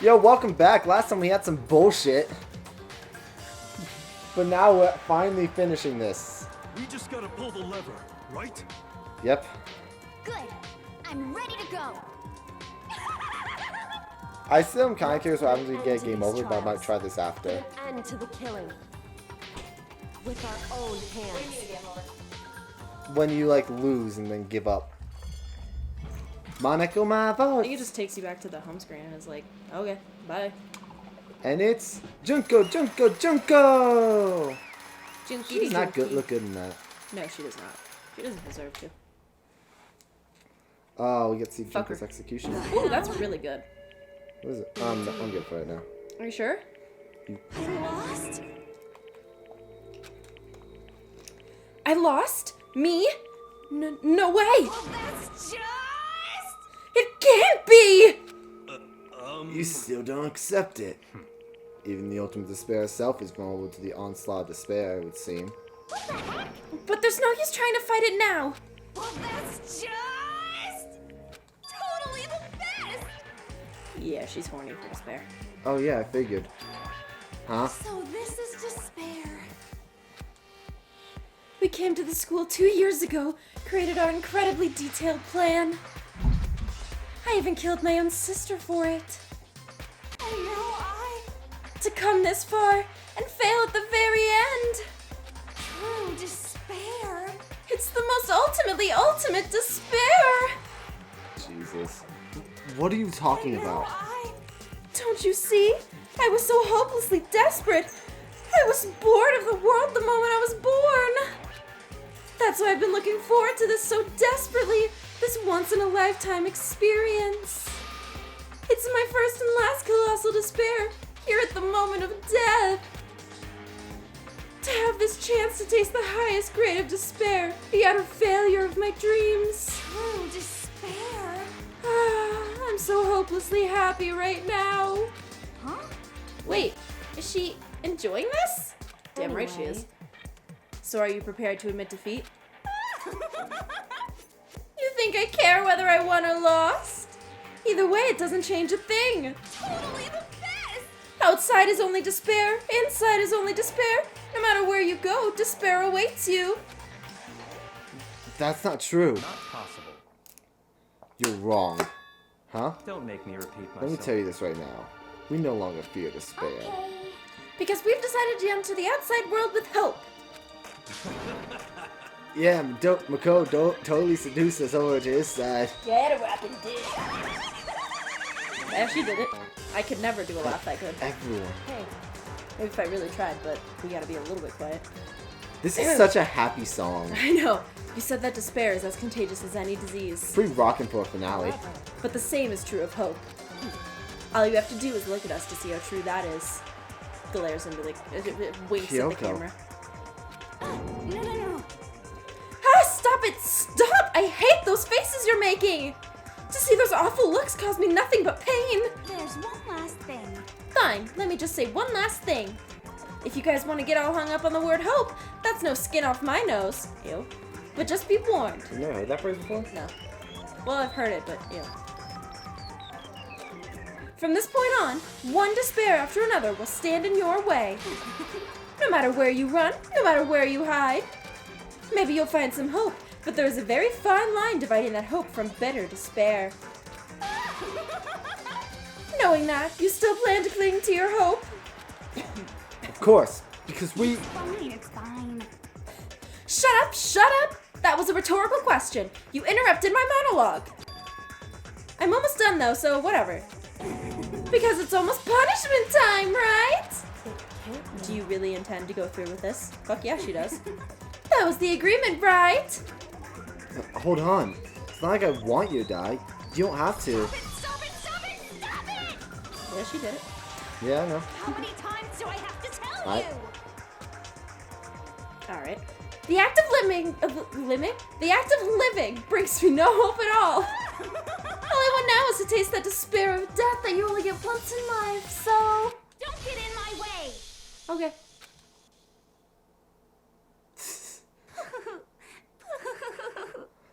Yo, welcome back. Last time we had some bullshit. But now we're finally finishing this. We just gotta pull the lever, right? Yep. Good. I'm ready to go. I still am kind of curious what happens when we get game over, but I might try this after. Put an end to the killing. With our own hands. When you, like, lose and then give up. Monaco my I vote. think it just takes you back to the home screen and it's like, okay, bye. And it's Junko, Junko, Junko! Junky She's not good. Look good in that. No, she does not. She doesn't deserve to. Oh, we get to see Fuck Junko's her. execution. Ooh, that's really good. What is it? I'm good for it now. Are you sure? I lost? I lost? Me? No way! Oh, that's just... It can't be! You still don't accept it. Even the ultimate despair itself is vulnerable to the onslaught of despair, it would seem. What the heck? But there's no use trying to fight it now. Well, that's just... totally the best! Yeah, she's horny for despair. Oh yeah, I figured. Huh? So this is despair. We came to the school 2 years ago, created our incredibly detailed plan. I even killed my own sister for it. And now To come this far and fail at the very end. true despair. It's the most ultimate despair. Jesus. What are you talking And now about? Don't you see? I was so hopelessly desperate. I was bored of the world the moment I was born. That's why I've been looking forward to this so desperately, this once-in-a-lifetime experience. It's my first and last colossal despair, here at the moment of death. To have this chance to taste the highest grade of despair, the utter failure of my dreams. True despair. I'm so hopelessly happy right now. Huh? Wait, is she enjoying this? Damn right she is. So are you prepared to admit defeat? You think I care whether I won or lost? Either way, it doesn't change a thing. Totally the best! Outside is only despair, inside is only despair. No matter where you go, despair awaits you. That's not true. Not possible. You're wrong. Huh? Don't make me repeat myself. Let me tell you this right now. We no longer fear despair. Okay. Because we've decided to enter the outside world with hope. Yeah, Mako totally seduced us over to his side. Get a rapping dick. Yeah, she did it. I could never do a laugh that good. Everyone. Hey, maybe if I really tried, but we gotta be a little bit quiet. This is such a happy song. I know. You said that despair is as contagious as any disease. Pretty rockin' for a finale. But the same is true of hope. All you have to do is look at us to see how true that is. Glares into the... winks at the Kyoko. camera. No. Ah, stop it! Stop! I hate those faces you're making! To see those awful looks caused me nothing but pain. There's one last thing. Fine, let me just say one last thing. If you guys want to get all hung up on the word hope, that's no skin off my nose. Ew. But just be warned. You never heard that phrase before? No. Well, I've heard it, but ew. From this point on, one despair after another will stand in your way. No matter where you run, no matter where you hide. Maybe you'll find some hope, but there is a very fine line dividing that hope from bitter despair. Knowing that, you still plan to cling to your hope? Of course, because we... Fine, it's fine. Shut up! That was a rhetorical question. You interrupted my monologue. I'm almost done though, so whatever. Because it's almost punishment time, right? Do you really intend to go through with this? Fuck yeah, she does. That was the agreement, right? Hold on. It's not like I want you to die. You don't have to. Stop it! Yeah, she did it. Yeah, I know. How many times do I have to tell What? you? Alright. The act of living brings me no hope at all. All I want now is to taste that despair of death that you only get once in life, so... Don't get in my way! Okay.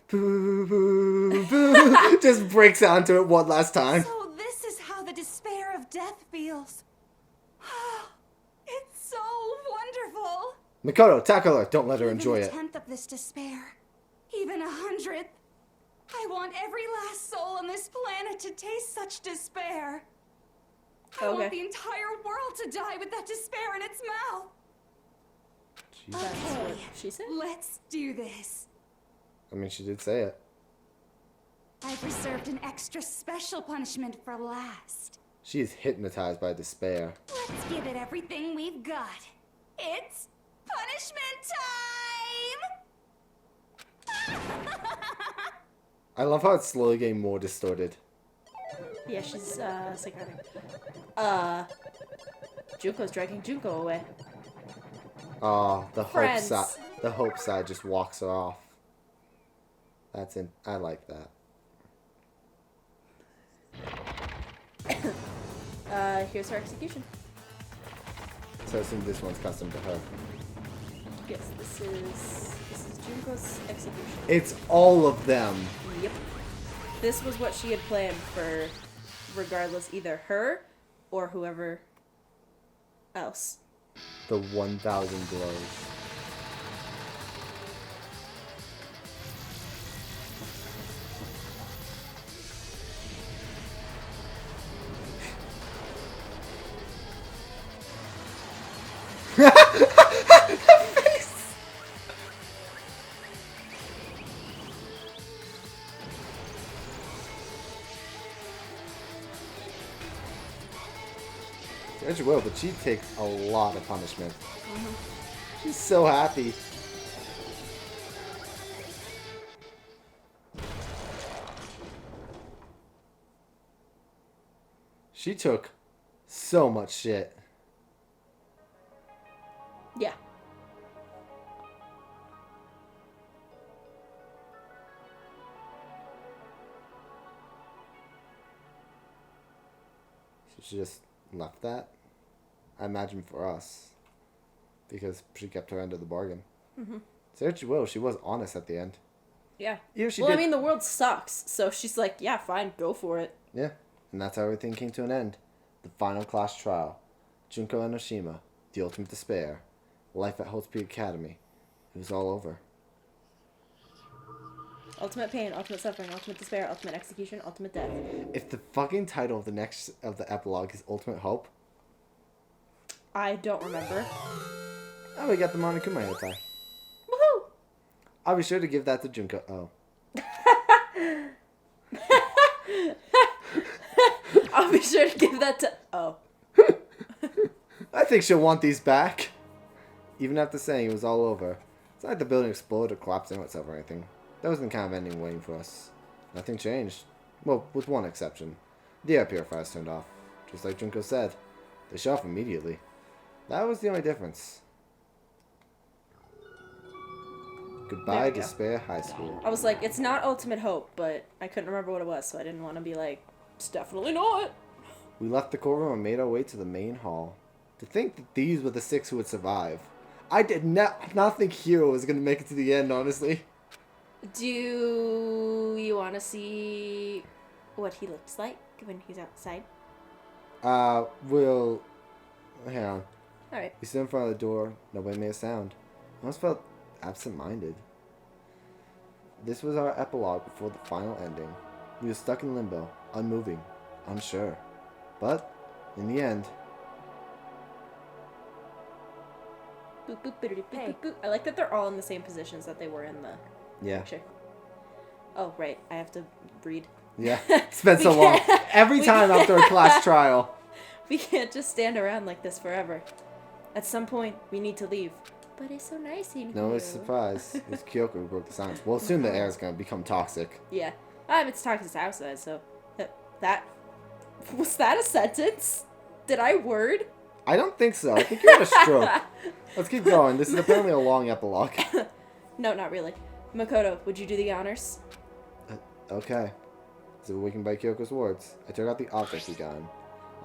Boo, boo, boo. Just breaks onto it one last time. So this is how the despair of death Mikoto, tackle her. Don't let her Even enjoy a it. tenth of this despair, even 100th. I want every last soul on this planet to taste such despair. I want the entire world to die with that despair in its mouth. Jesus. That's what she said? Let's do this. I mean, she did say it. I've reserved an extra special punishment for last. She is hypnotized by despair. Let's give it everything we've got. It's punishment time! I love how it's slowly getting more distorted. Yeah, she's psychotic. Junko's dragging Junko away. Oh, the Friends. hope side just walks her off. That's in. I like that. Here's her execution. So I assume this one's custom to her. Yes, this is Junko's execution. It's all of them. Yep. This was what she had planned for, regardless, either her or whoever else. The 1,000 blows. As you will, but she takes a lot of punishment. She's so happy. She took so much shit. Yeah. So she just left that? I imagine for us. Because she kept her end of the bargain. Mm-hmm. Say what you will, she was honest at the end. Yeah. Even if she Well, I did- mean, the world sucks, so she's like, yeah, fine, go for it. Yeah, and that's how everything came to an end. The final class trial. Junko Enoshima, the ultimate despair. Life at Holt Peak Academy. It was all over. Ultimate pain, ultimate suffering, ultimate despair, ultimate execution, ultimate death. If the fucking title of the epilogue is Ultimate Hope, I don't remember. oh, we got the Monokuma hentai. Woohoo! I'll be sure to give that to Junko. Oh. I'll be sure to give that to... Oh. I think she'll want these back. Even after saying it was all over. It's not like the building exploded or collapsed in itself or anything. That was the kind of ending waiting for us. Nothing changed. Well, with one exception. The air purifiers turned off. Just like Junko said. They shut off immediately. That was the only difference. There Goodbye, we go. Despair High School. I was like, it's not ultimate hope, but I couldn't remember what it was, so I didn't want to be like, it's definitely not. We left the courtroom and made our way to the main hall. To think that these were the 6 who would survive. I did not think Hiro was going to make it to the end, honestly. Do you want to see what he looks like when he's outside? We'll... Hang on. Alright. We stood in front of the door. Nobody made a sound. I almost felt absent-minded. This was our epilogue before the final ending. We were stuck in limbo, unmoving, unsure. But, in the end... Boop, boop, boop, boop, boop, boop. I like that they're all in the same positions that they were in the Yeah. picture. Oh, right. I have to read. Yeah. It's been so long. Every time after a class trial. We can't just stand around like this forever. At some point, we need to leave. But it's so nice in here. No, it's a surprise. It's Kyoko who broke the silence. Well, soon the air is going to become toxic. Yeah. It's toxic outside, so... That... Was that a sentence? Did I word? I don't think so. I think you had a stroke. Let's keep going. This is apparently a long epilogue. No, not really. Makoto, would you do the honors? Okay. As if awakened by Kyoko's words, I took out the object we got.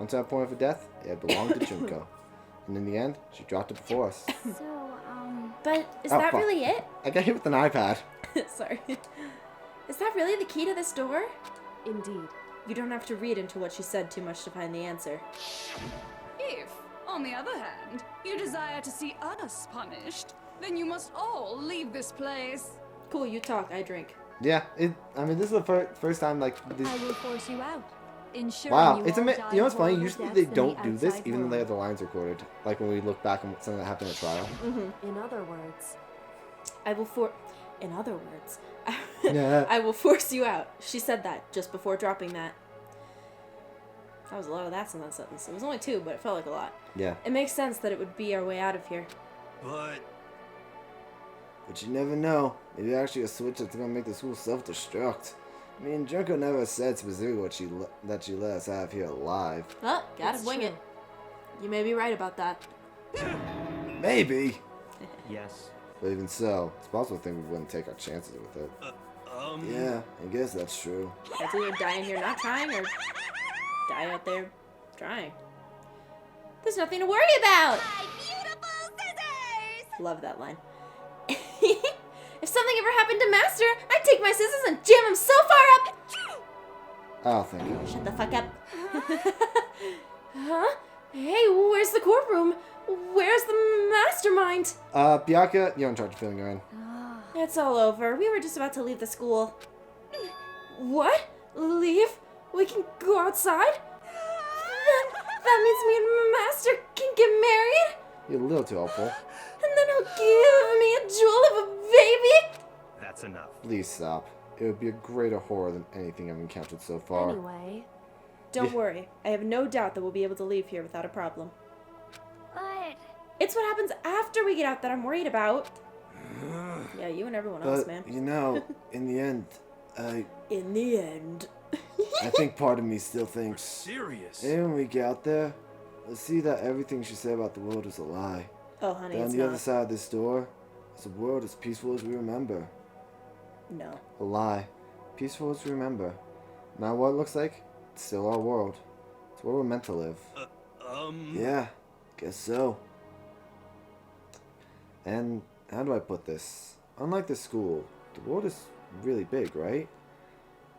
Until that point of her death, it had belonged to Junko. And in the end, she dropped it before us. So, But is Oh, that fuck. really it? I got hit with an iPad. Sorry. Is that really the key to this door? Indeed. You don't have to read into what she said too much to find the answer. if, on On the other hand, you desire to see us punished, then you must all leave this place. Cool, you talk, I drink. Yeah, I mean, this is the first time, like, this... I will force you out. Ensuring Wow, you it's all die you know what's funny? horrible Usually deaths they in don't the do this, outside even though they have world. the lines recorded. Like when we look back on something that happened at trial. In other words, In other words, Yeah. I will force you out. She said that just before dropping that. That was a lot of that's in that sentence. It was only 2, but it felt like a lot. Yeah. It makes sense that it would be our way out of here. But But you never know. Maybe actually a switch that's gonna make the school self-destruct. I mean, Junko never said specifically that she let us have here alive. Oh, gotta It's wing true. it. You may be right about that. Maybe. yes. But even so, it's possible to think we wouldn't take our chances with it. Yeah, I guess that's true. That's either die in here not trying or die out there trying. There's nothing to worry about! My beautiful scissors! Love that line. If something ever happened to Master, I'd take my scissors and jam him so far up! Oh, thank you. Shut the fuck up. Huh? Hey, where's the courtroom? Where's the mastermind? Byakuya, you're in charge of filling her in. It's all over. We were just about to leave the school. What? Leave? We can go outside? That means me and Master can get married? You're a little too hopeful. And then he'll give me a jewel of a baby? That's enough. Please stop. It would be a greater horror than anything I've encountered so far. anyway, Don't worry. I have no doubt that we'll be able to leave here without a problem. but It's what happens after we get out that I'm worried about. Yeah, you and everyone else, But, man. you know, in the end, In the end. I think part of me still thinks, Serious. hey, when we get out there, let's see that everything she said about the world is a lie. Oh, honey, That on it's the other not. side of this door is a world as peaceful as we remember. No. A lie. Peaceful as we remember. No matter what it looks like, it's still our world. It's where we're meant to live. Yeah, guess so. And how do I put this? Unlike the school, the world is really big, right?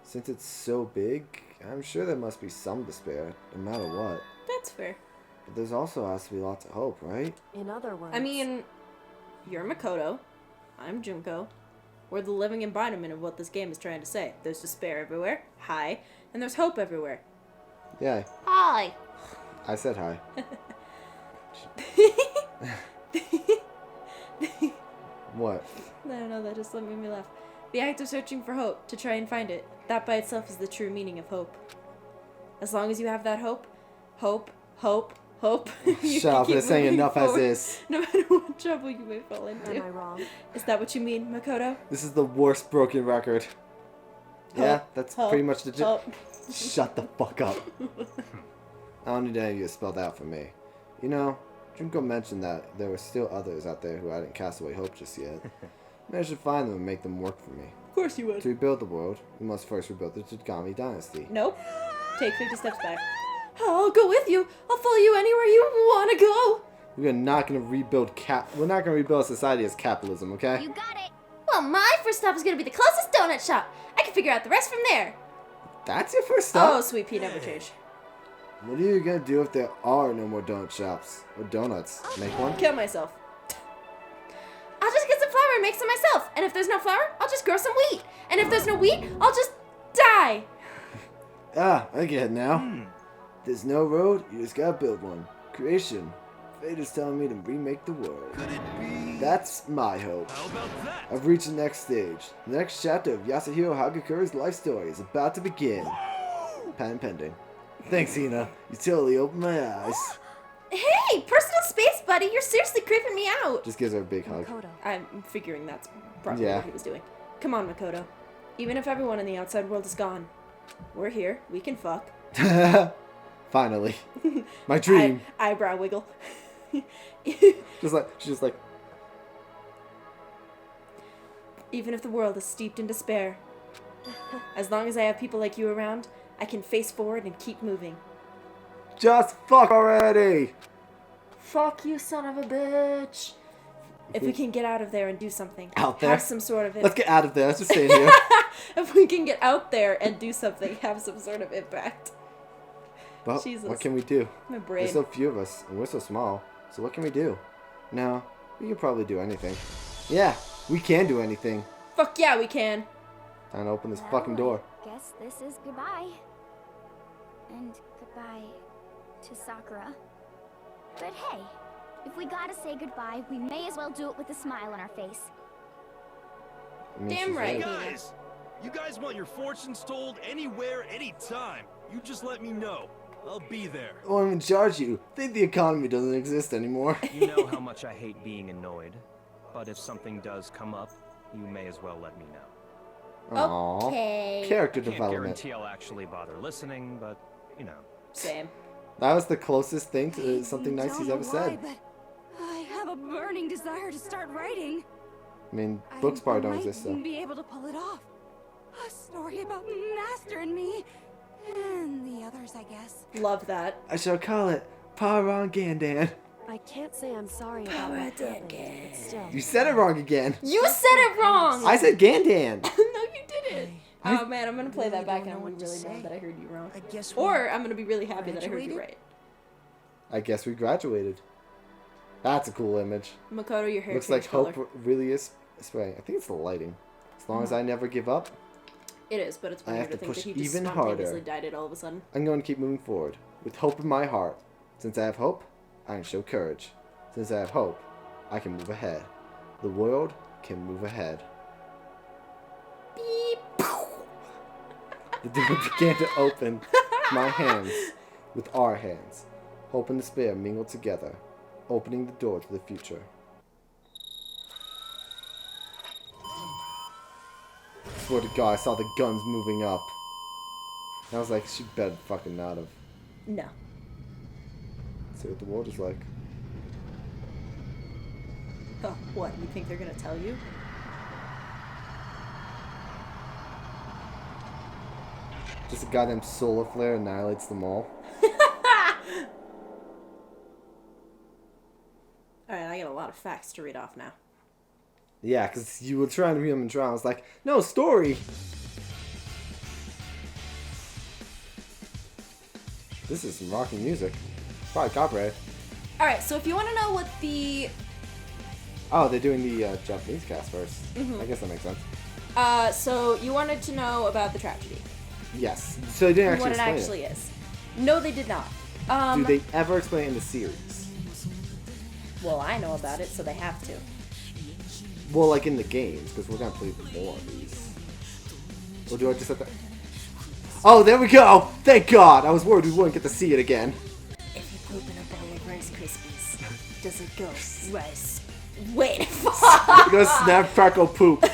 Since it's so big, I'm sure there must be some despair, no matter what. That's fair. But there's also has to be lots of hope, right? in other words, I mean, you're Makoto. I'm Junko. We're the living embodiment of what this game is trying to say. There's despair everywhere. Hi. And there's hope everywhere. Yeah, Hi. I said hi. What? I don't know, that just made me laugh. The act of searching for hope, to try and find it, that by itself is the true meaning of hope. As long as you have that hope, hope, you Shut up, keep they're saying moving enough forward, as is. no matter what trouble you may fall into. am I wrong? Is that what you mean, Makoto? This is the worst broken record. Yeah, Hope, that's hope, pretty much the hope. Shut the fuck up. I don't need any of you to spell that out for me. You know, Junko mentioned that there were still others out there who hadn't cast away hope just yet. Maybe I should find them and make them work for me. Of course you would. To rebuild the world, we must first rebuild the Togami dynasty. Nope. Take 50 steps back. I'll go with you. I'll follow you anywhere you want to go. We're not gonna rebuild We're not gonna rebuild a society as capitalism, okay? You got it. Well, my first stop is going to be the closest donut shop. I can figure out the rest from there. That's your first stop? Oh, sweet pea never change. What are you gonna do if there are no more donut shops? Or donuts? Make one? Kill myself. I'll just get some flour and make some myself. And if there's no flour, I'll just grow some wheat. And if there's no wheat, I'll just die. Ah, I get it now. There's no road, you just gotta build one. Creation. Fate is telling me to remake the world. Could it be? That's my hope. How about that? I've reached the next stage. The next chapter of Yasuhiro Hagakura's life story is about to begin. Patent pending. Thanks, Hina. You totally opened my eyes. Hey, personal space, buddy. You're seriously creeping me out. Just gives her a big hug. Makoto. I'm figuring that's probably Yeah. what he was doing. Come on, Makoto. Even if everyone in the outside world is gone, we're here. We can fuck. Finally. My dream. Eyebrow wiggle. She's like, Even if the world is steeped in despair, as long as I have people like you around, I can face forward and keep moving. just fuck already! Fuck you, son of a bitch. If we can get out of there and do something. Out there? Have some sort of Let's get out of there. Let's just stay in here. If we can get out there and do something, have some sort of impact. But Jesus. what can we do? My brain. There's so few of us, and we're so small. So what can we do? No, we can probably do anything. Yeah, we can do anything. Fuck yeah, we can. Time to open this fucking door. Guess this is goodbye. And goodbye to Sakura. But hey, if we gotta say goodbye, we may as well do it with a smile on our face. I mean, Damn she's right. Guys! You guys want your fortunes told anywhere, anytime. You just let me know. I'll be there. Oh, I'm in charge of you. Think the economy doesn't exist anymore. You know how much I hate being annoyed. But if something does come up, you may as well let me know. Aww. Okay. Character Can't development. guarantee I'll actually bother listening, but, you know. Same. That was the closest thing to something nice he's ever Don't know why, said. but I have a burning desire to start writing. I mean, books probably don't might exist, so. be able to pull it off. A story about Master and me. And the others, I guess. Love that. I shall call it Paran Gandan. I can't say I'm sorry about what happened, but still. You said it wrong again. You said it wrong! I said Gandan. No, you didn't. Oh man, I'm gonna play that back and I'm gonna be really mad that I heard you wrong. Or I'm gonna be really happy that I heard you right. I guess we graduated. That's a cool image. Makoto, your hair Looks like changed color. hope really is spraying. I think it's the lighting. As long as I never give up, It is, but it's I weird have to to think that push he just even spontaneously harder. dyed it all of a sudden. I'm going to keep moving forward. With hope in my heart. Since I have hope, I can show courage. Since I have hope, I can move ahead. The world can move ahead. Beep. The door began to open. My hands with our hands. Hope and despair mingled together, opening the door to the future. I swear to God, I saw the guns moving up. And I was like, she better fucking not have. No. See what the world is like. Oh, what? You think they're gonna tell you? Just a goddamn solar flare annihilates them all. Alright, I got a lot of facts to read off now. Yeah, because you were trying to read them in trial. I was like, no, story! This is some rocking music. Probably copyright. Alright, so if you want to know what the... Oh, they're doing the Japanese cast first. I guess that makes sense. So you wanted to know about the tragedy. Yes. So they didn't And actually what it explain actually is. No, they did not. Do they ever explain it in the series? Well, I know about it, so they have to. Well, like in the games, because we're gonna play more of these. Or do I just have to... Oh, there we go! Thank God! I was worried we wouldn't get to see it again. If you poop in a bowl of Rice Krispies, does it go rice? Wait, fuck! We're gonna snap, crackle, poop.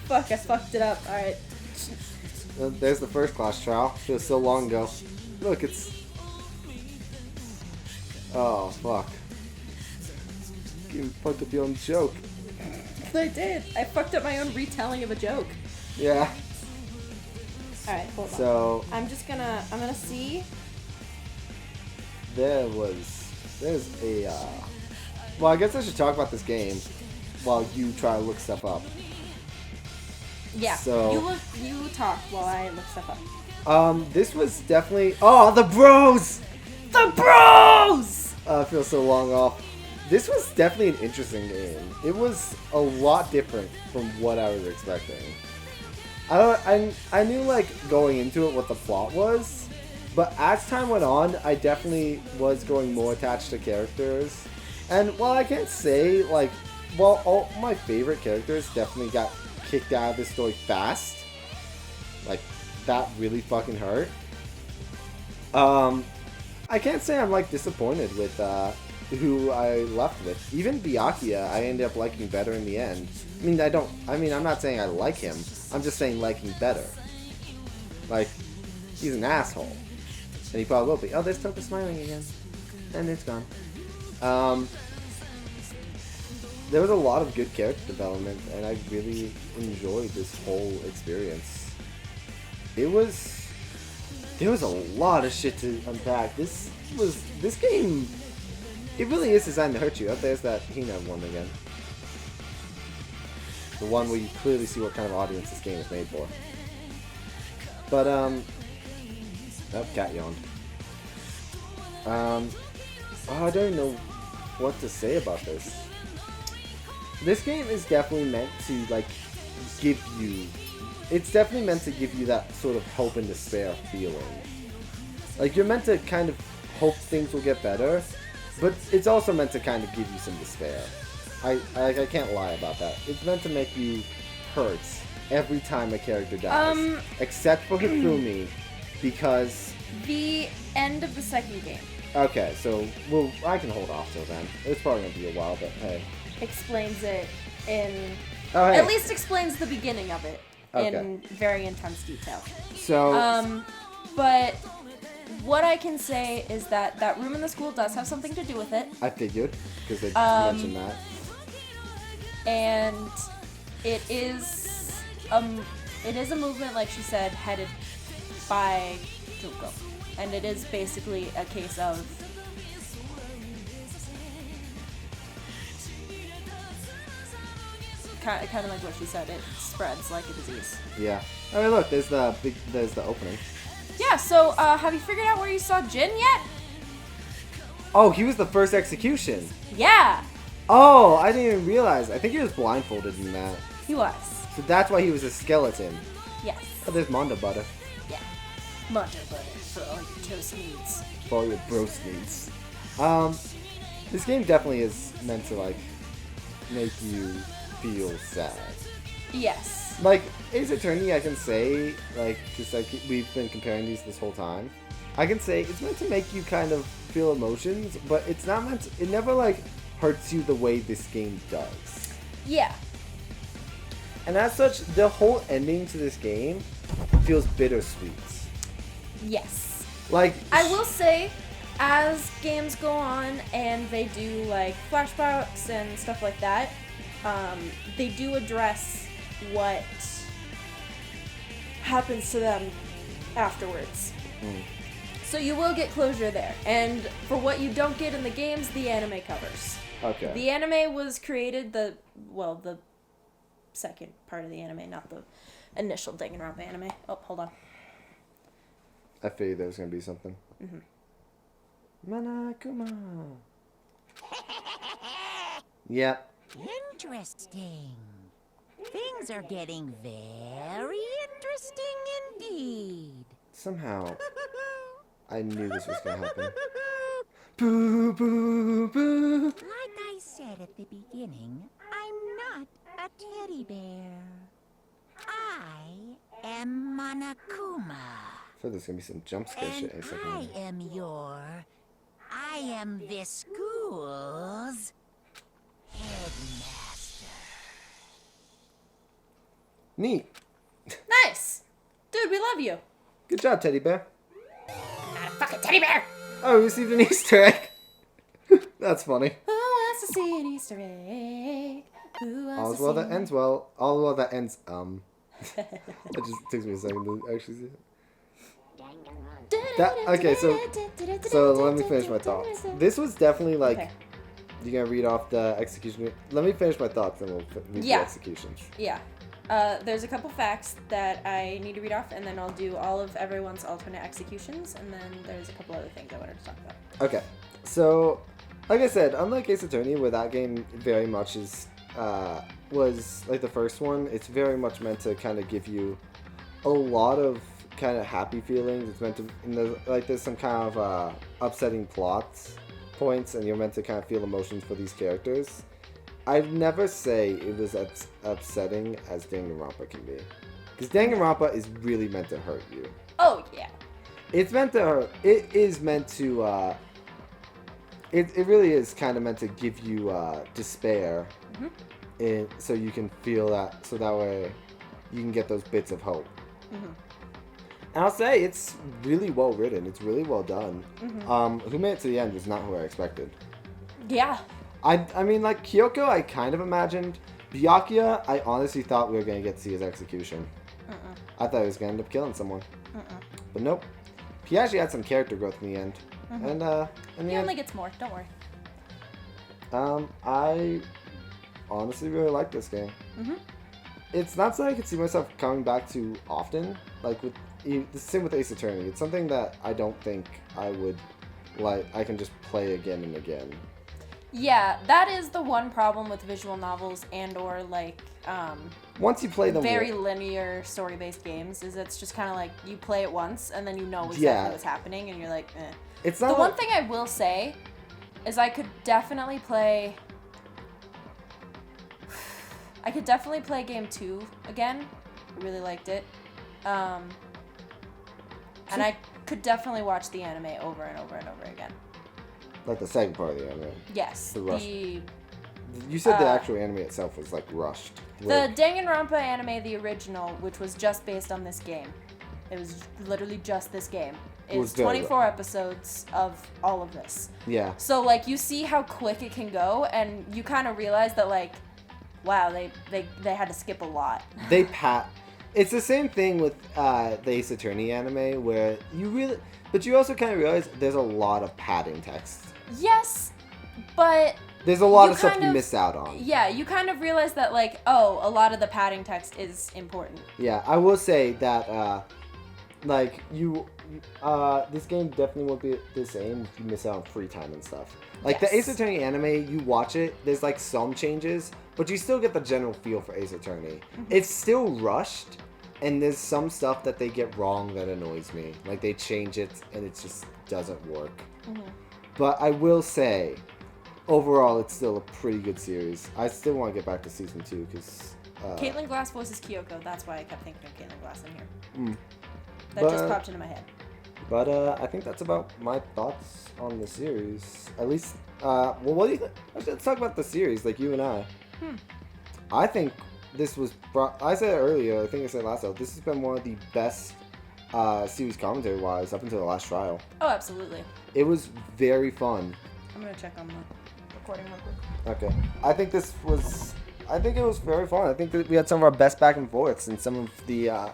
Fuck, I fucked it up. Alright. There's the first class trial. Feels so long ago. Look, it's... Oh, fuck. You fucked up your own joke. I did. I fucked up my own retelling of a joke. Yeah. Alright, hold on. So, I'm gonna see. there's a, well, I guess I should talk about this game while you try to look stuff up. Yeah. So- You talk while I look stuff up. This was definitely... Oh, the bros! The bros! I feel so long off. This was definitely an interesting game. It was a lot different from what I was expecting. I knew, like, going into it what the plot was, but as time went on, I definitely was growing more attached to characters. And while I can't say, like, well, all my favorite characters definitely got kicked out of this story fast. Like, that really fucking hurt. I can't say I'm, like, disappointed with, who I left with. Even Byakuya, I ended up liking better in the end. I'm not saying I like him. I'm just saying liking better. Like, he's an asshole. And he probably will be. Oh, there's Toka smiling again. And it's gone. There was a lot of good character development, and I really enjoyed this whole experience. There was a lot of shit to unpack. This game, it really is designed to hurt you. Oh, there's that Hina one again. The one where you clearly see what kind of audience this game is made for. But, Oh, cat yawned. I don't know what to say about this. This game is definitely meant to, like, give you... It's definitely meant to give you that sort of hope and despair feeling. Like, you're meant to kind of hope things will get better, but it's also meant to kind of give you some despair. I can't lie about that. It's meant to make you hurt every time a character dies. Except for Hifumi, because... The end of the second game. Okay, so I can hold off till then. It's probably going to be a while, but hey. Explains it in... Oh, hey. At least explains the beginning of it in very intense detail. So... But what I can say is that that room in the school does have something to do with it. I figured, because they mentioned that. And it is a movement, like she said, headed by Junko. And it is basically a case of kind of like what she said, it spreads like a disease. Yeah. I mean, look, there's the opening. Yeah, so have you figured out where you saw Jin yet? Oh, he was the first execution. Yeah, Oh, I didn't even realize. I think he was blindfolded in that. he was. So that's why he was a skeleton. Yes. Oh, there's Mondo Butter. Yeah. Butter for all your toast needs. For all your bros needs. This game definitely is meant to, like, make you feel sad. Yes. Like, Ace Attorney, I can say, like, just like we've been comparing these this whole time, I can say it's meant to make you kind of feel emotions, but it's not meant to, it never, like, hurts you the way this game does. Yeah. And as such, the whole ending to this game feels bittersweet. Yes. Like, I will say, as games go on and they do like flashbacks and stuff like that, they do address what happens to them afterwards. So you will get closure there. And for what you don't get in the games, the anime covers. Okay. The anime was created, the second part of the anime, not the initial Danganronpa anime. Oh, hold on. I figured there was going to be something. Manakuma. Yep. Interesting. Things are getting very interesting indeed. Somehow, I knew this was going to happen. Boo, boo, boo. Like I said at the beginning, I'm not a teddy bear. I am Monokuma. So there's going to be some jump scare And shit in a second. I am this school's headmaster. Neat. Nice! Dude, we love you. Good job, teddy bear. Not a fucking teddy bear! Oh, we received an Easter egg. That's funny. Who wants to see an Easter egg? Who wants All's to well see that ends well. All well that ends, It just takes me a second to actually see it. Okay, so let me finish my thoughts. This was definitely like, Okay. you're gonna read off the execution. Let me finish my thoughts and we'll read the executions. Yeah. There's a couple facts that I need to read off, and then I'll do all of everyone's alternate executions, and then there's a couple other things I wanted to talk about. Okay, so like I said, unlike Ace Attorney, where that game very much is was like the first one, it's very much meant to kind of give you a lot of kind of happy feelings. It's meant to, there's some kind of upsetting plots points, and you're meant to kind of feel emotions for these characters. I'd never say it was as upsetting as Danganronpa can be, because Danganronpa is really meant to hurt you. Oh yeah. It's meant to hurt. It is meant to. It really is kind of meant to give you despair, so you can feel that. So that way, you can get those bits of hope. And I'll say it's really well written. It's really well done. Who made it to the end was not who I expected. Yeah. I mean, like, Kyoko, I kind of imagined. Byakuya, I honestly thought we were going to get to see his execution. I thought he was going to end up killing someone. But nope. He actually had some character growth in the end. And, in the He end, only gets more, don't worry. I honestly really like this game. It's not something I could see myself coming back to often. Like, with the same with Ace Attorney. It's something that I don't think I would like. I can just play again and again. Yeah, that is the one problem with visual novels and or like once you play them very linear story-based games, is it's just kind of like you play it once and then you know exactly what's happening and you're like, eh. It's not the one thing I will say is I could definitely play game 2 again. I really liked it. And I could definitely watch the anime over and over and over again. Like the second part of the anime. Yes. You said the actual anime itself was like rushed. The Danganronpa anime, the original, which was just based on this game. It was literally just this game. It's 24 episodes of all of this. Yeah. So like you see how quick it can go, and you kind of realize that like, wow, they had to skip a lot. It's the same thing with the Ace Attorney anime where but you also kind of realize there's a lot of padding text. Yes, but there's a lot of stuff you miss out on. Yeah, you kind of realize that like, oh, a lot of the padding text is important. Yeah, I will say that this game definitely won't be the same if you miss out on free time and stuff. Like the Ace Attorney anime, you watch it, there's like some changes, but you still get the general feel for Ace Attorney. Mm-hmm. It's still rushed, and there's some stuff that they get wrong that annoys me. Like they change it, and it just doesn't work. Mm-hmm. But I will say, overall, it's still a pretty good series. I still want to get back to season 2 because Caitlin Glass voices Kyoko. That's why I kept thinking of Caitlin Glass in here. That just popped into my head. But I think that's about my thoughts on the series. At least, what do you think? Let's talk about the series, like you and I. I think this was. I said it earlier. I think I said last time. This has been one of the best series commentary-wise up until the last trial. Oh, absolutely. It was very fun. I'm gonna check on the recording real quick. Okay. I think it was very fun. I think that we had some of our best back and forths and some of the.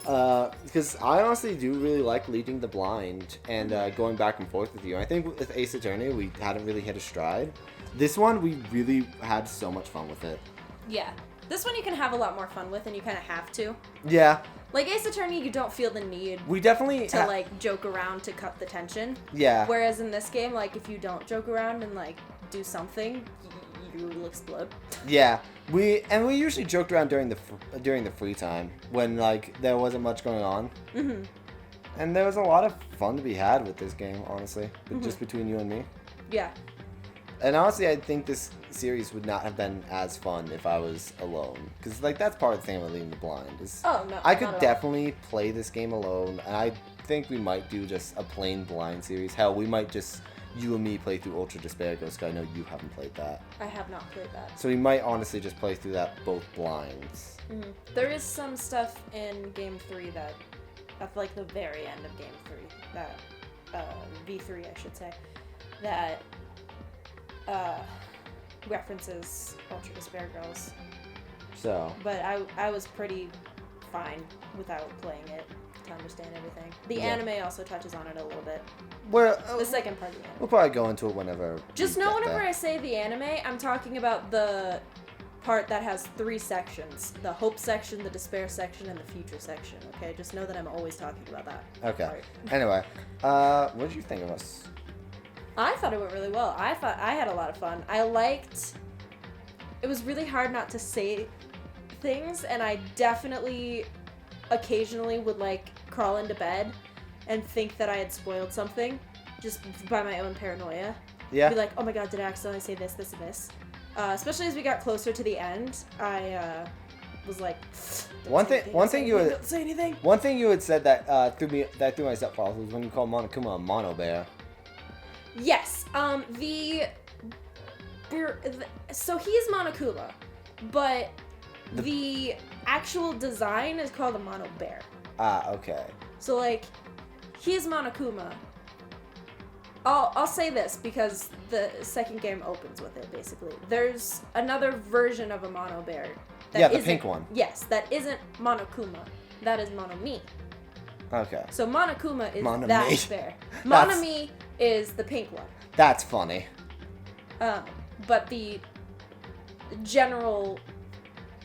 Because I honestly do really like leading the blind and going back and forth with you. I think with Ace Attorney, we hadn't really hit a stride. This one, we really had so much fun with it. Yeah. This one you can have a lot more fun with, and you kind of have to. Yeah. Like Ace Attorney, you don't feel the need we definitely to like joke around to cut the tension. Yeah. Whereas in this game, like if you don't joke around and like do something, you will explode. Yeah. We usually joked around during the free time when like there wasn't much going on. Mm-hmm. And there was a lot of fun to be had with this game, honestly, just between you and me. Yeah. And honestly, I think this series would not have been as fun if I was alone. Because, like, that's part of the thing with Leading the Blind. I could definitely play this game alone. And I think we might do just a plain blind series. Hell, we might just, you and me, play through Ultra Despair Ghost, because I know you haven't played that. I have not played that. So we might honestly just play through that both blinds. Mm-hmm. There is some stuff in Game 3 that, at, like, the very end of Game 3, that, V3, I should say, that... references Ultra Despair Girls. So. But I was pretty fine without playing it to understand everything. The anime also touches on it a little bit. The second part of the anime. We'll probably go into it whenever. Just know whenever I say the anime, I'm talking about the part that has 3 sections. The hope section, the despair section, and the future section. Okay? Just know that I'm always talking about that. Okay. part. Anyway, what did you think of us? I thought it went really well. I thought I had a lot of fun. It was really hard not to say things, and I definitely occasionally would like crawl into bed and think that I had spoiled something just by my own paranoia. Yeah. Be like, oh my god, did I accidentally say this, this, and this? Especially as we got closer to the end, I was like, one thing you had said that threw my stepfather was when you called Monokuma a mono bear. Yes, so he's Monokuma, but the actual design is called a mono bear. Ah, okay. So like, he's Monokuma. I'll say this because the second game opens with it basically. There's another version of a mono bear. The pink one. Yes, that isn't Monokuma. That is Monomi. Okay. So Monokuma is Monomi. that bear. Monomi is the pink one. That's funny. But the general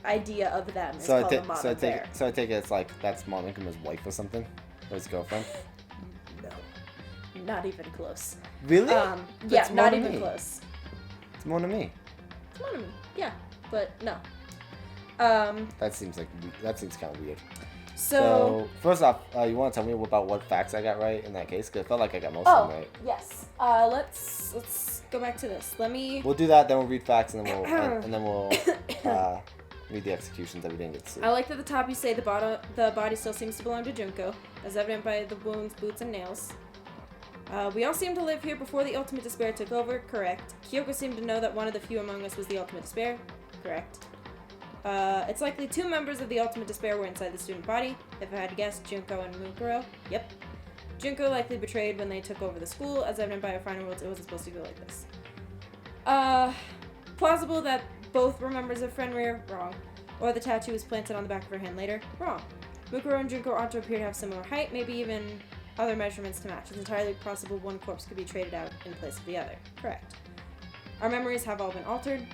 idea of them is So called a mama bear. I take it it's like that's Monokuma's wife or something, or his girlfriend. No, not even close. Really? Yeah, That's not Monami. even close. It's Monami. It's Monami, yeah, but no. That seems kind of weird. So first off, you want to tell me about what facts I got right in that case? Because I felt like I got most of them right. yes. Let's go back to this. Let me. We'll do that, then we'll read facts, and then we'll read the executions that we didn't get to see. I like that at the top you say the body still seems to belong to Junko, as evident by the wounds, boots, and nails. We all seem to live here before the Ultimate Despair took over. Correct. Kyoko seemed to know that one of the few among us was the Ultimate Despair. Correct. It's likely 2 members of the Ultimate Despair were inside the student body. If I had to guess, Junko and Mukuro. Yep. Junko likely betrayed when they took over the school, as evident by our final rules. It wasn't supposed to go like this. Plausible that both were members of Fenrir. Wrong. Or the tattoo was planted on the back of her hand later. Wrong. Mukuro and Junko ought to appear to have similar height, maybe even other measurements to match. It's entirely possible one corpse could be traded out in place of the other. Correct. Our memories have all been altered.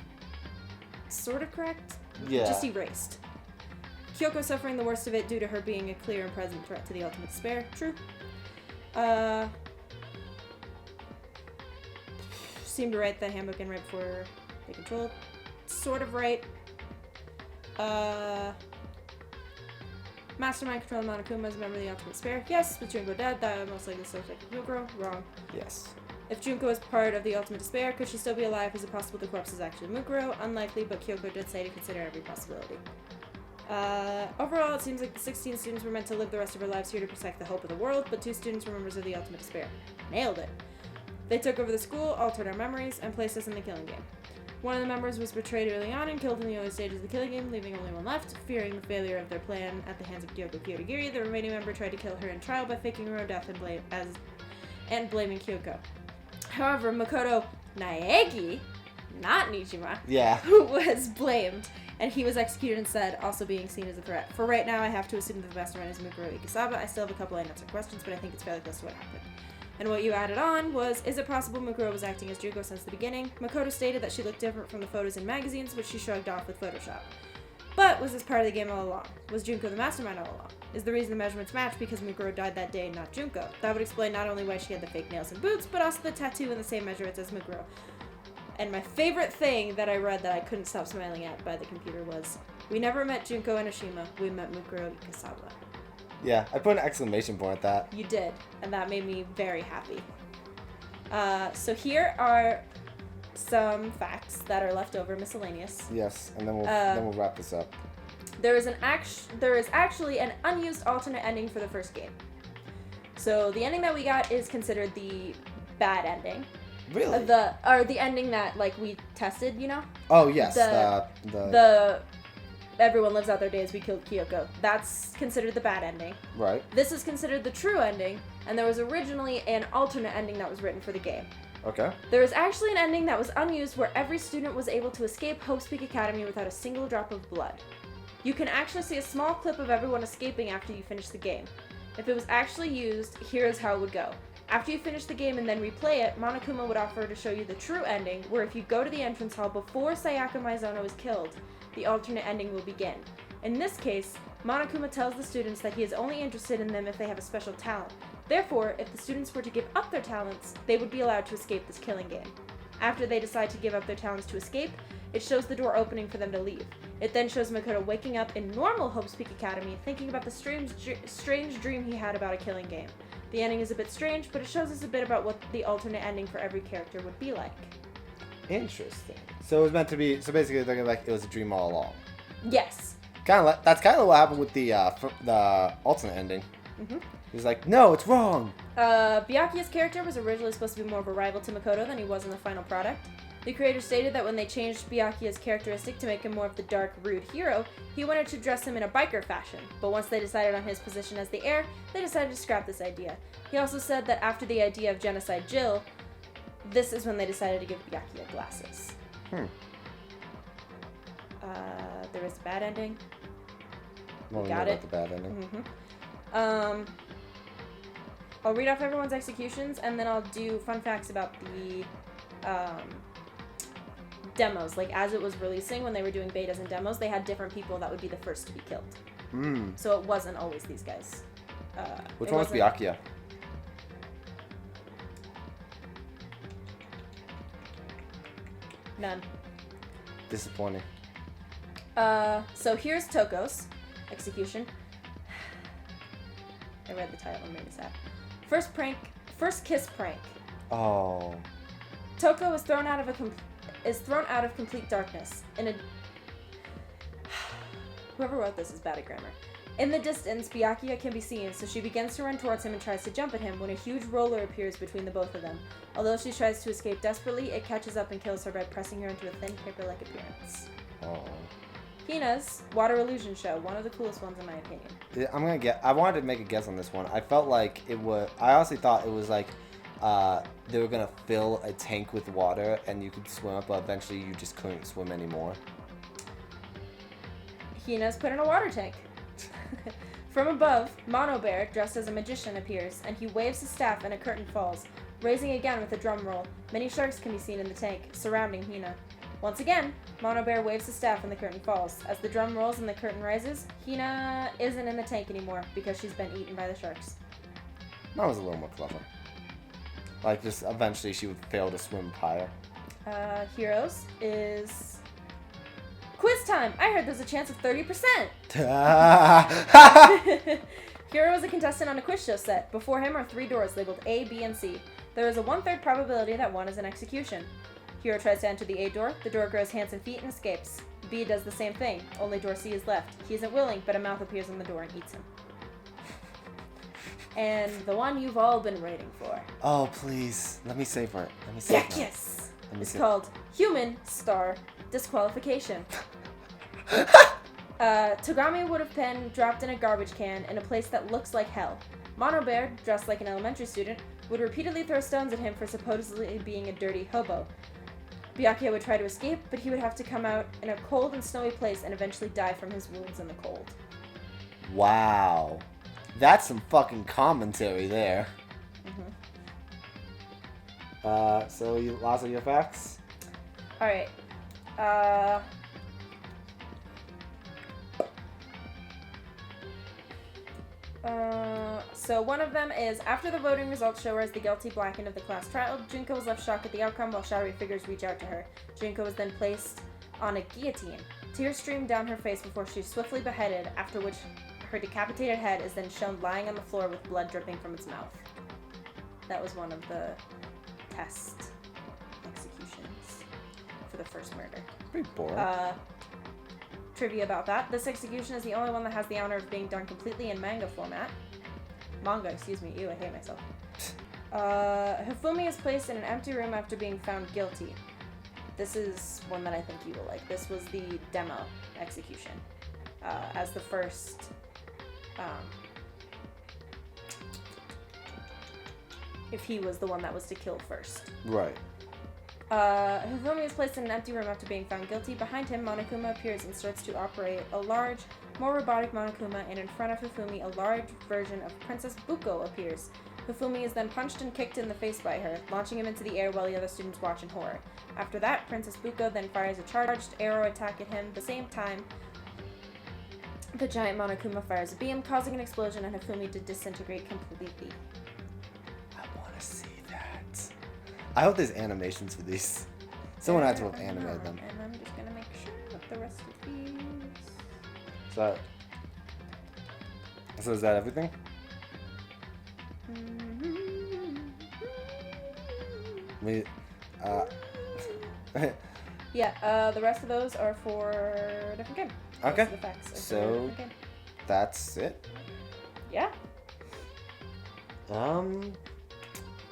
Sort of correct? Yeah. Just erased. Kyoko suffering the worst of it due to her being a clear and present threat to the Ultimate Despair. True. Seemed to write the handbook in right before they controlled. Sort of right. Mastermind controlling Monokuma as a member of the Ultimate Despair. Yes, with Junko dead, that most likely subject of Mukuro. Wrong. Yes. If Junko is part of the Ultimate Despair, could she still be alive? Is it possible the corpse is actually Mukuro? Unlikely, but Kyoko did say to consider every possibility. Overall, it seems like the 16 students were meant to live the rest of their lives here to protect the hope of the world, but 2 students were members of the Ultimate Despair. Nailed it. They took over the school, altered our memories, and placed us in the killing game. One of the members was betrayed early on and killed in the early stages of the killing game, leaving only one left. Fearing the failure of their plan at the hands of Kyoko Kyotagiri, the remaining member tried to kill her in trial by faking her own death and blaming Kyoko. However, Makoto Naegi, not Nijima, was blamed, and he was executed instead, also being seen as a threat. For right now, I have to assume that the mastermind is Mukuro Ikusaba. I still have a couple unanswered questions, but I think it's fairly close to what happened. And what you added on was, is it possible Mukuro was acting as Junko since the beginning? Makoto stated that she looked different from the photos in magazines, which she shrugged off with Photoshop. But was this part of the game all along? Was Junko the mastermind all along? Is the reason the measurements match because Mukuro died that day and not Junko? That would explain not only why she had the fake nails and boots, but also the tattoo in the same measurements as Mukuro. And my favorite thing that I read that I couldn't stop smiling at by the computer was, we never met Junko Enoshima, we met Mukuro Ikusaba. Yeah, I put an exclamation point at that. You did, and that made me very happy. So here are some facts that are left over, miscellaneous. Yes, and then we'll wrap this up. There is actually an unused alternate ending for the first game. So the ending that we got is considered the bad ending. Really? The ending that like we tested, you know? Oh yes, the everyone lives out their days, we killed Kyoko. That's considered the bad ending. Right. This is considered the true ending, and there was originally an alternate ending that was written for the game. Okay. There was actually an ending that was unused where every student was able to escape Hope's Peak Academy without a single drop of blood. You can actually see a small clip of everyone escaping after you finish the game. If it was actually used, here is how it would go. After you finish the game and then replay it, Monokuma would offer to show you the true ending, where if you go to the entrance hall before Sayaka Maizono is killed, the alternate ending will begin. In this case, Monokuma tells the students that he is only interested in them if they have a special talent. Therefore, if the students were to give up their talents, they would be allowed to escape this killing game. After they decide to give up their talents to escape, it shows the door opening for them to leave. It then shows Makoto waking up in normal Hope's Peak Academy, thinking about the strange dream he had about a killing game. The ending is a bit strange, but it shows us a bit about what the alternate ending for every character would be like. Interesting. So it was meant to be. So basically, they're like it was a dream all along. Yes. That's kind of what happened with the alternate ending. Mm-hmm. He's like, no, it's wrong. Byakuya's character was originally supposed to be more of a rival to Makoto than he was in the final product. The creator stated that when they changed Byakuya's characteristic to make him more of the dark, rude hero, he wanted to dress him in a biker fashion, but once they decided on his position as the heir, they decided to scrap this idea. He also said that after the idea of Genocide Jill, this is when they decided to give Byakuya glasses. There is a bad ending. Well, we got know it. about the bad ending. Mm-hmm. I'll read off everyone's executions, and then I'll do fun facts about the demos. Like, as it was releasing, when they were doing betas and demos, they had different people that would be the first to be killed. So it wasn't always these guys. Which one was Byakuya? None. Disappointing. So here's Toko's execution. I read the title and made me sad. First kiss prank. Oh. Toko is thrown out of complete darkness. Whoever wrote this is bad at grammar. In the distance, Byakuya can be seen, so she begins to run towards him and tries to jump at him when a huge roller appears between the both of them. Although she tries to escape desperately, it catches up and kills her by pressing her into a thin, paper-like appearance. Oh. Hina's Water Illusion Show, one of the coolest ones in my opinion. Yeah, I wanted to make a guess on this one. I felt like it was. I honestly thought it was like they were gonna fill a tank with water and you could swim up, but eventually you just couldn't swim anymore. Hina's put in a water tank. From above, Mono Bear, dressed as a magician, appears, and he waves his staff and a curtain falls. Raising again with a drum roll, many sharks can be seen in the tank, surrounding Hina. Once again, Mono Bear waves his staff and the curtain falls. As the drum rolls and the curtain rises, Hina isn't in the tank anymore because she's been eaten by the sharks. That was a little more clever. Like, just eventually she would fail to swim higher. Heroes is... Quiz time! I heard there's a chance of 30%! Hero is a contestant on a quiz show set. Before him are 3 doors labeled A, B, and C. There is a 1/3 probability that one is an execution. Hero tries to enter the A door, the door grows hands and feet and escapes. B does the same thing, only door C is left. He isn't willing, but a mouth appears in the door and eats him. And the one you've all been waiting for. Oh, please. Let me savor it. Let me savor it. Yes! Let me It's see. called Human Star Disqualification. Togami would have been dropped in a garbage can in a place that looks like hell. Mono Bear, dressed like an elementary student, would repeatedly throw stones at him for supposedly being a dirty hobo. Byakuya would try to escape, but he would have to come out in a cold and snowy place and eventually die from his wounds in the cold. Wow. That's some fucking commentary there. So you lots of your facts? Alright. So one of them is, after the voting results show her as the guilty black end of the class trial, Junko was left shocked at the outcome while shadowy figures reach out to her. Junko was then placed on a guillotine. Tears streamed down her face before she is swiftly beheaded, after which her decapitated head is then shown lying on the floor with blood dripping from its mouth. That was one of the test executions for the first murder. Pretty boring. Trivia about that. This execution is the only one that has the honor of being done completely in manga format. Manga, excuse me. Ew, I hate myself. Hifumi is placed in an empty room after being found guilty. This is one that I think you will like. This was the demo execution. As the first... if he was the one that was to kill first. Right. Hifumi is placed in an empty room after being found guilty. Behind him, Monokuma appears and starts to operate a large, more robotic Monokuma, and in front of Hifumi, a large version of Princess Buko appears. Hifumi is then punched and kicked in the face by her, launching him into the air while the other students watch in horror. After that, Princess Buko then fires a charged arrow attack at him. At the same time, the giant Monokuma fires a beam, causing an explosion and Hifumi to disintegrate completely. I want to see that. I hope there's animations for these. Someone had to have animated them. And I'm just gonna make sure with the rest of these. So is that everything? We, Yeah, the rest of those are for a different game. Okay. The facts are for a So different game. that's it. Yeah.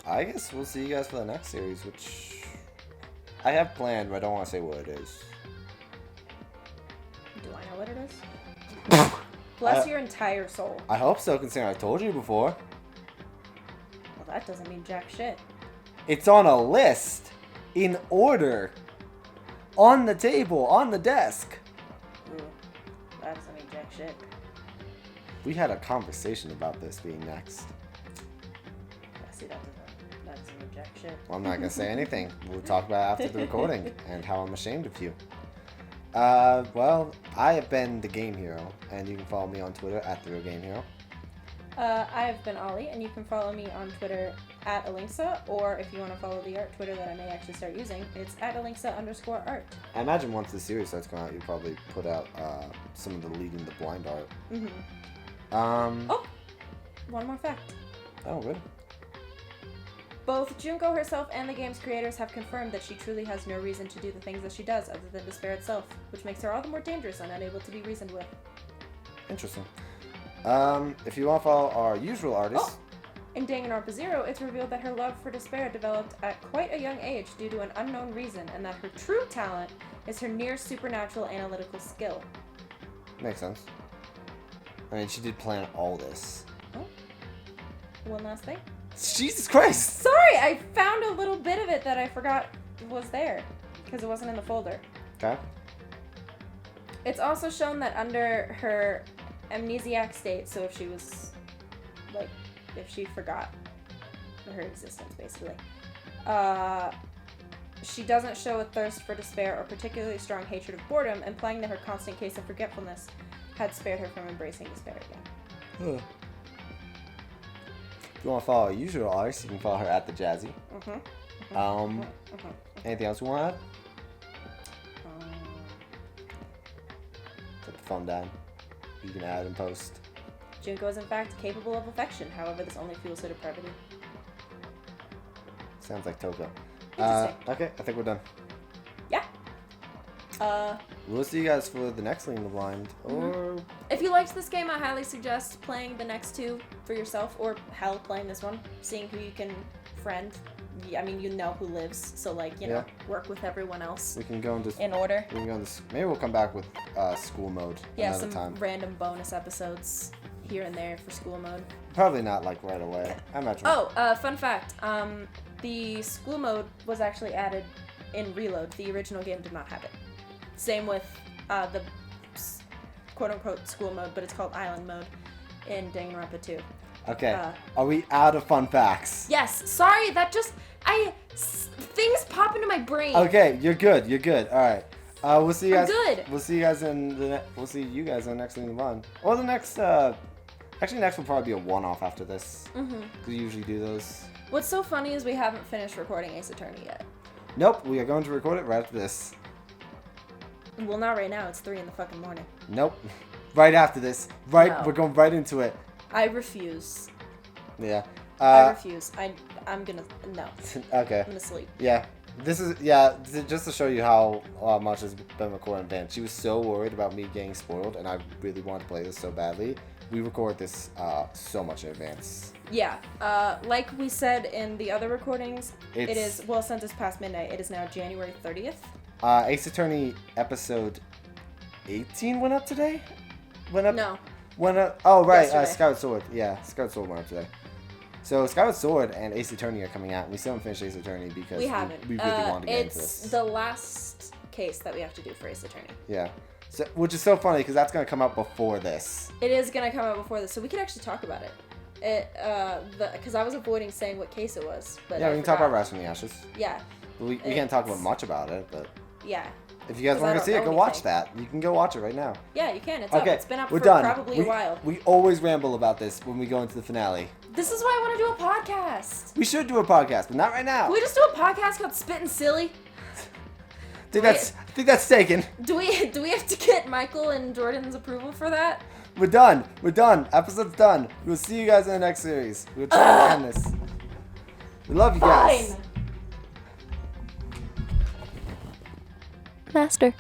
I guess we'll see you guys for the next series, which I have planned, but I don't want to say what it is. Do I know what it is? Bless your entire soul. I hope so, considering I told you before. Well, that doesn't mean jack shit. It's on a list, in order, on the table, on the desk. Ooh, that doesn't mean jack shit. We had a conversation about this being next. Yeah, see, that doesn't some objection. Well, I'm not gonna say anything. We'll talk about it after the recording and how I'm ashamed of you. Well, I have been the Game Hero, and you can follow me on Twitter at TheRealGameHero. I've been Ollie, and you can follow me on Twitter at Alinksa, or if you want to follow the art Twitter that I may actually start using, it's at Alinksa_art. I imagine once the series starts going out, you'll probably put out some of the Leading the Blind art. Oh, one more fact. Oh, good. Both Junko herself and the game's creators have confirmed that she truly has no reason to do the things that she does other than despair itself, which makes her all the more dangerous and unable to be reasoned with. Interesting. If you want to follow our usual artists... In Danganronpa 0, it's revealed that her love for despair developed at quite a young age due to an unknown reason, and that her true talent is her near-supernatural analytical skill. Makes sense. I mean, she did plan all this. Oh. One last thing. Jesus Christ! Sorry, I found a little bit of it that I forgot was there, because it wasn't in the folder. Okay. It's also shown that under her amnesiac state, so if she was, like, if she forgot her existence, basically, she doesn't show a thirst for despair or particularly strong hatred of boredom, implying that her constant case of forgetfulness had spared her from embracing despair again. If you want to follow our usual artists, you can follow her at the Jazzy. Anything else you want to add? Put the phone down. You can add and post. Junko is in fact capable of affection, however this only fuels her depravity. Sounds like Toko. Interesting. Okay, I think we're done. Yeah. We'll see you guys for the next Leading the Blind, or... If you liked this game, I highly suggest playing the next two for yourself, or hell, playing this one, seeing who you can friend. I mean, you know who lives, so like, you know, work with everyone else. We can go into... In order. We can go into... Maybe we'll come back with school mode another time. Random bonus episodes here and there for school mode. Probably not like right away. I imagine. Oh, fun fact. The school mode was actually added in Reload. The original game did not have it. Same with the quote-unquote school mode, but it's called Island mode in Danganronpa 2. Okay. Are we out of fun facts? Yes. Sorry, that just... things pop into my brain. Okay, you're good. You're good. All right. We'll see you guys. I'm good. We'll see you guys in the. We'll see you guys on the next Leading the Blind. Or the next. Actually, next will probably be a one-off after this. Because we usually do those. What's so funny is we haven't finished recording Ace Attorney yet. Nope. We are going to record it right after this. Well, not right now. It's 3 in the fucking morning. Nope. Right after this. Right. No. We're going right into it. I refuse. Yeah. I refuse. I'm gonna... No. Okay. I'm gonna sleep. Yeah. This is, just to show you how much has been recorded in advance. She was so worried about me getting spoiled, and I really wanted to play this so badly. We record this so much in advance. Yeah. Like we said in the other recordings, it is, well, since it's past midnight, it is now January 30th. Ace Attorney episode 18 went up today? Went up? No. Went up, oh, right, Yesterday. Skyward Sword. Yeah, Skyward Sword went up today. So Skyward Sword and Ace Attorney are coming out. We still haven't finished Ace Attorney because we haven't. We really want to get into It's this. the last case that we have to do for Ace Attorney. Yeah. So, which is so funny because that's going to come out before this. It is going to come out before this, so we could actually talk about it. Because I was avoiding saying what case it was. But Yeah, I we can talk forgot. about Rise from the Ashes. Yeah. We can't talk about much about it, but Yeah. if you guys 'Cause want I to don't see it, know go watch anything. that. You can go watch it right now. Yeah, you can. It's up. Okay, It's been up we're for done. probably a while. We always ramble about this when we go into the finale. This is why I want to do a podcast. We should do a podcast, but not right now. Can we just do a podcast called Spittin' Silly? I think that's taken. Do we have to get Michael and Jordan's approval for that? We're done. We're done. Episode's done. We'll see you guys in the next series. We'll try to end this. We love you guys. Fine. Master.